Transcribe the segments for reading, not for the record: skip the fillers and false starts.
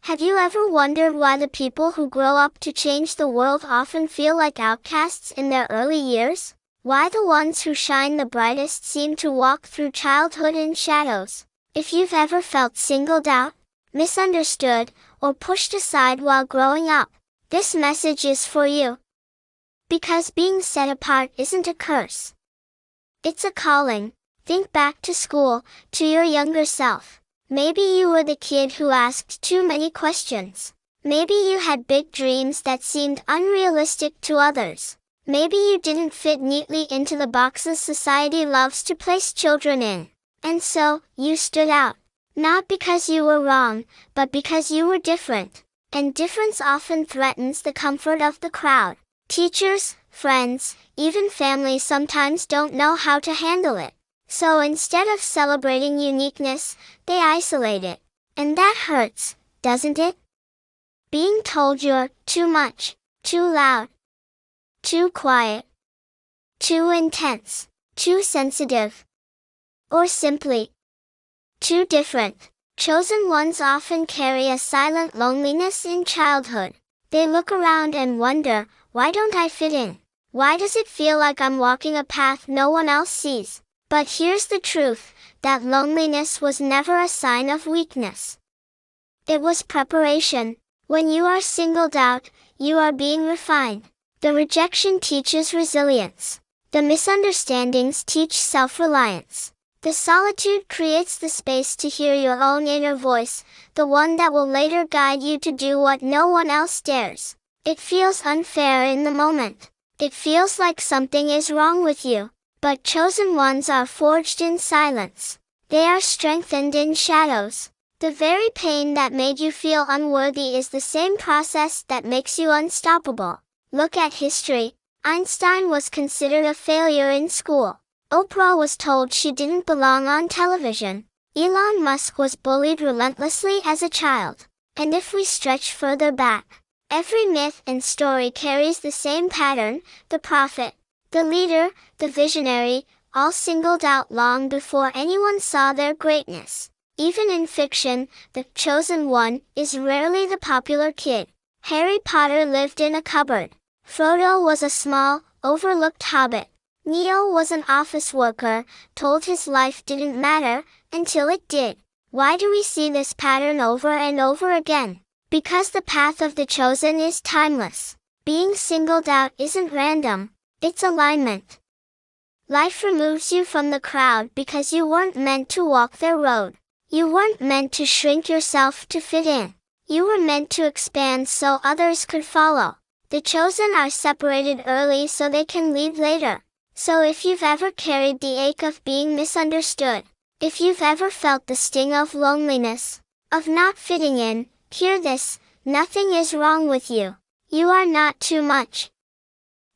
Have you ever wondered why the people who grow up to change the world often feel like outcasts in their early years? Why the ones who shine the brightest seem to walk through childhood in shadows? If you've ever felt singled out, misunderstood, or pushed aside while growing up, this message is for you. Because being set apart isn't a curse. It's a calling. Think back to school, to your younger self. Maybe you were the kid who asked too many questions. Maybe you had big dreams that seemed unrealistic to others. Maybe you didn't fit neatly into the boxes society loves to place children in. And so, you stood out. Not because you were wrong, but because you were different. And difference often threatens the comfort of the crowd. Teachers, friends, even family sometimes don't know how to handle it. So instead of celebrating uniqueness, they isolate it. And that hurts, doesn't it? Being told you're too much, too loud, too quiet, too intense, too sensitive, or simply too different. Chosen ones often carry a silent loneliness in childhood. They look around and wonder, why don't I fit in? Why does it feel like I'm walking a path no one else sees? But here's the truth, that loneliness was never a sign of weakness. It was preparation. When you are singled out, you are being refined. The rejection teaches resilience. The misunderstandings teach self-reliance. The solitude creates the space to hear your own inner voice, the one that will later guide you to do what no one else dares. It feels unfair in the moment. It feels like something is wrong with you. But chosen ones are forged in silence. They are strengthened in shadows. The very pain that made you feel unworthy is the same process that makes you unstoppable. Look at history. Einstein was considered a failure in school. Oprah was told she didn't belong on television. Elon Musk was bullied relentlessly as a child. And if we stretch further back, every myth and story carries the same pattern: the prophet, the leader, the visionary, all singled out long before anyone saw their greatness. Even in fiction, the chosen one is rarely the popular kid. Harry Potter lived in a cupboard. Frodo was a small, overlooked hobbit. Neo was an office worker, told his life didn't matter, until it did. Why do we see this pattern over and over again? Because the path of the chosen is timeless. Being singled out isn't random. It's alignment. Life removes you from the crowd because you weren't meant to walk their road. You weren't meant to shrink yourself to fit in. You were meant to expand so others could follow. The chosen are separated early so they can lead later. So if you've ever carried the ache of being misunderstood, if you've ever felt the sting of loneliness, of not fitting in, hear this: nothing is wrong with you. You are not too much.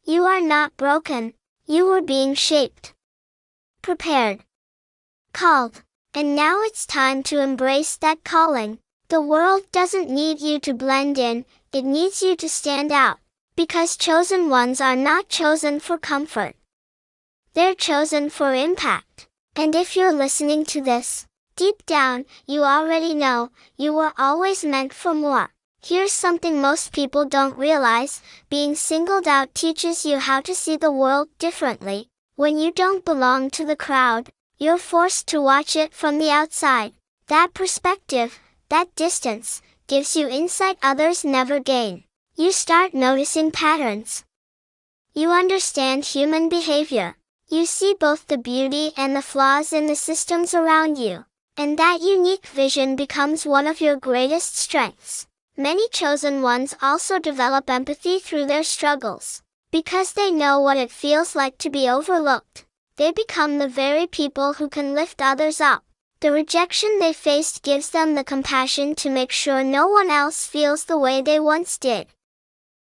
You are not broken. You were being shaped, prepared, called. And now it's time to embrace that calling. The world doesn't need you to blend in, it needs you to stand out. Because chosen ones are not chosen for comfort. They're chosen for impact. And if you're listening to this, deep down, you already know, you were always meant for more. Here's something most people don't realize: being singled out teaches you how to see the world differently. When you don't belong to the crowd, you're forced to watch it from the outside. That perspective, that distance, gives you insight others never gain. You start noticing patterns. You understand human behavior. You see both the beauty and the flaws in the systems around you. And that unique vision becomes one of your greatest strengths. Many chosen ones also develop empathy through their struggles. Because they know what it feels like to be overlooked, they become the very people who can lift others up. The rejection they faced gives them the compassion to make sure no one else feels the way they once did.